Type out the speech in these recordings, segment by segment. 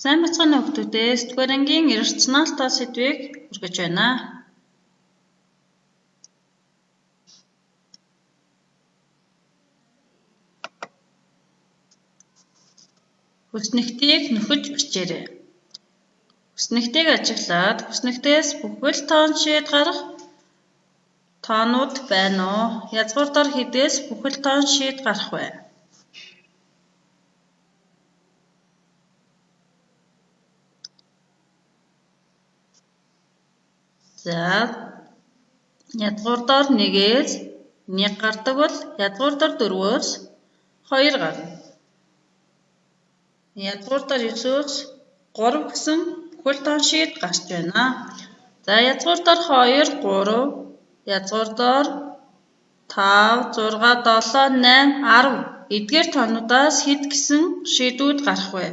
Сайн бацхан хүүхдүүдээс дугаар ангийн иррационал та сэдвийг хүргэж байна. Хүснэгтийг нөхөж бичээрэй. Хүснэгтийг ажиглаад хүснэгтээс бүхэл тоон шийд гарах тоонууд байна уу? Язгуурдаар хэдээс бүхэл тоон шийд гарах вэ? За язгуурдаар 1-ээс 1 гардаг бол язгуурдаар 4-өөс 2 гарна. Язгуурдаар 9-өөс 3 гэсэн бүхэл тоон шийд гарч байна. За язгуурдаар 2, 3, язгуурдаар 5, 6, 7, 8, 10 эдгээр тоонуудаас хэд гэсэн шийдүүд гарах вэ?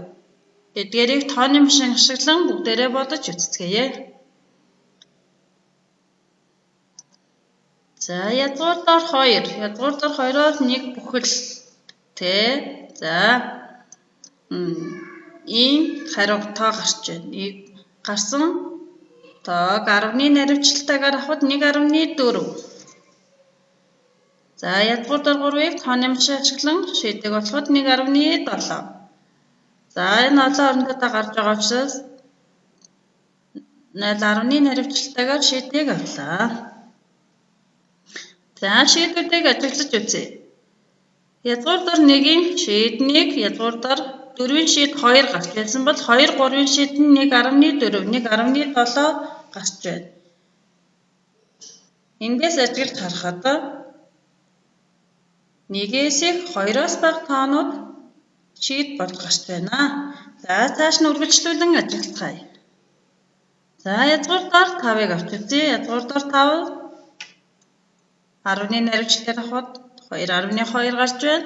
Эдгээрийг тооны машин ашиглан бүгдээрээ бодож үзцгээе. За язгуурдаар 2. Язгуурдаар 2-оос 1 бүхэлтэй. За ийм хариу тоо гарч байна. Гарсан тоог 10-ны наривчлалтайгаар авахад 1.4. За язгуурдаар 3-ыг тооны машин ашиглан шийдэг болоход 1.7. За энэ олон орондоо гарч байгаа учраас 0.10-ны наривчлалтайгаар шийдийг авлаа. За шийдүүдийг ажиглаж үзье. Язгуурдаар 1-ийн шийд 1, язгуурдаар 4-ийн шийд 2 гарч байсан бол 2, 3-ийн шийд нь 1.4, 1.7 гарч байна. Эндээс ажиглаж харахад 1-ээс их 2-оос бага тоонууд шийд болж гарч байна. За цааш нь үргэлжлүүлэн ажиглацгаая. За язгуурдаар 5-ыг авч үзье. Язгуурдаар 5 10-ны наривчлалаар авахад 2.2 гарч байна.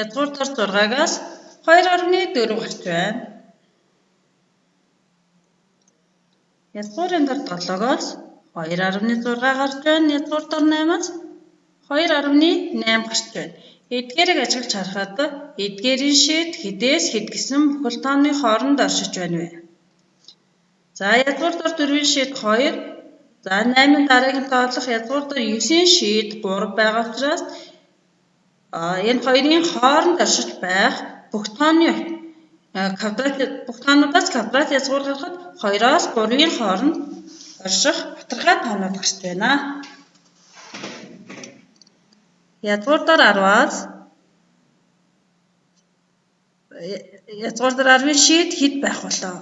Язгуурдаар 6-аас 2.4 гарч байна. Язгуурын дараа 7-оос 2.6 гарч байна. Язгуурдаар 8-аас 2.8 гарч байна. Эдгээрийг ажиглаж харахад эдгээрийн шийд хэдээс хэд гэсэн бүхэл тооны хооронд оршиж байна вэ? За язгуурдаар 4-ийн шийд 2. За 8-ын дараагийн тоолох язгуурдаар 9-ийн шийд 3 байгаа учраас энэ хоёрын хооронд оршиж байх бүх тоонуудаас квадрат язгуур гарахад 2-оос 3-ийн хооронд орших баталгаа тоонууд гарч байна. Язгуурдаар 10-ийн шийд хэд байх болоо?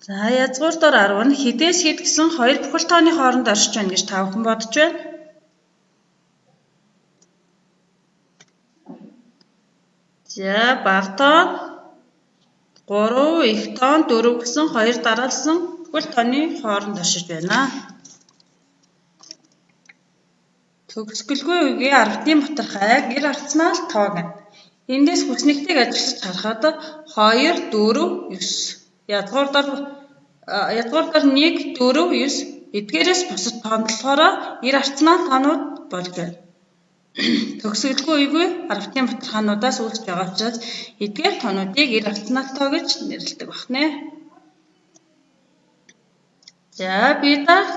За язгуурдаар 10 нь хэдээс хэд гэсэн 2 бүхэл тооны хооронд оршиж байна гэж та бүхэн бодож байна. За бага тоон 3, их тоон 4 гэсэн 2 дараалсан бүхэл тооны хооронд оршиж байна. Төгсгөлгүй үеийн 10-ийн батархай гэр арцнаа л тоо гэнэ. Эндээс хүснэгтийг ажиглаж харахад 2, 4, 9 язгуурдаар 1, 4, 9 эдгээрээс бусад тоон болохоор гэр арцнаа тоонууд болж байна. Төгсгөлгүй үеийн 10-ийн батархаануудаас үүсэж байгаа учраас эдгээр тоонуудыг гэр арцнаа тоо гэж нэрлэдэг байна. За би дараах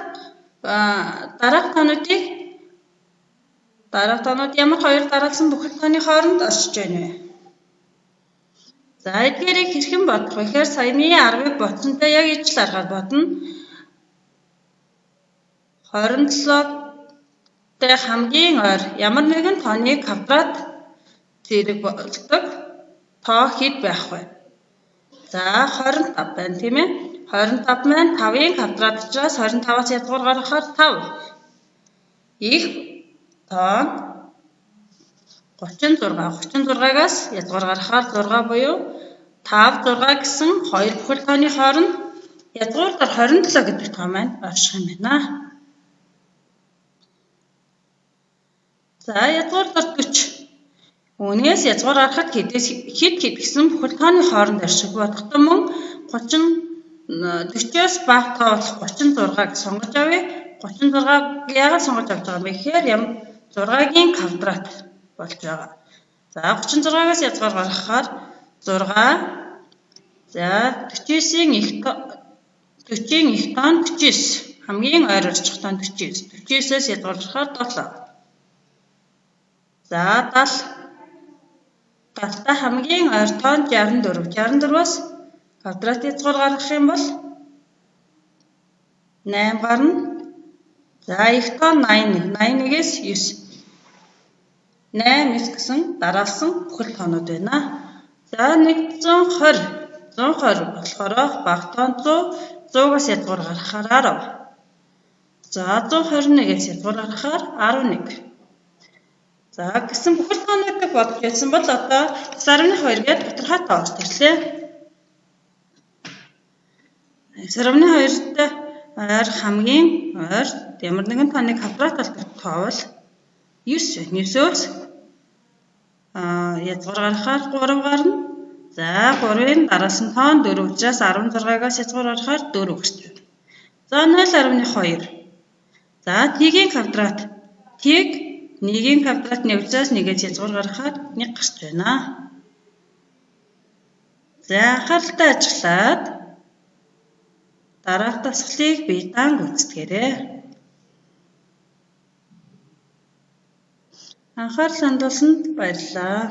тоонууд ямар хоёр дараалсан бүхэл тооны хооронд оршиж байна вэ? За эдгээрийг хэрхэн бодох вэ гэхээр саяны 10-ыг бодсонтой яг ижил аргаар бодно. 27-тэй хамгийн ойр ямар нэгэн тооны квадрат зэрэг болдог тоо хэд байх вэ? За 25 байна тийм ээ. 25 маань 5-ын квадрат учраас 25-аас язгуур гаргахаар 5. Их тоон 36. 36-аас язгуур гаргахаар 6 буюу 5, 6 гэсэн 2 бүхэл тооны хооронд язгуурдаар 27 гэдэг тоо маань орших юм байна. За язгуурдаар 40. Үүнээс язгуур гаргахад хэд гэсэн бүхэл тооны хооронд орших бодохдоо мөн 40-оос бага тоо болох 36-г сонгож авъя. 36-г яагаад сонгож авч байгаа юм бэ гэхээр 6-гийн квадрат болж байгаа. За 36-аас язгаар гаргахаар 6. За 49-ийн их 49. Хамгийн ойр орчих тоон 49. 49-ээс язгаар гаргахаар 7. За 70. 70-та хамгийн ойр тоон 64. 64-аас квадрат язгаар гаргах юм бол 8 гарна. За их тоон 81. 81-ээс 9. 8 9 гэсэн дараалсан бүхэл тоонууд байна. За 120. 120 болохоор бага тоон 100. 100-аас язгаар гаргахаар 10. За 121-ээс язгаар гаргахаар 11. За гэсэн бүхэл тоонуудыг бодож байсан бол одоо 9.2 гээд тодорхой тоо орж ирлээ. 9.2-т ойр хамгийн ойр ямар нэгэн тооныг квадраталдаг тоо бол 9 байна. 9-өөс язгаар гаргахаар 3 гарна. За 3-ын дараасан тоон 4 учраас 16-аас язгаар гаргахаар 4 гарч байна. За 0.2. За t-ийн квадрат. T-г 1-ийн квадратны үдсээс 1-ээс язгаар гаргахаар 1 гарч байна. За анхааралтай ажиллаад дараах дасгалыг бие даанг үздэгээрэй. Анхаарал хандуулсанд баярлалаа.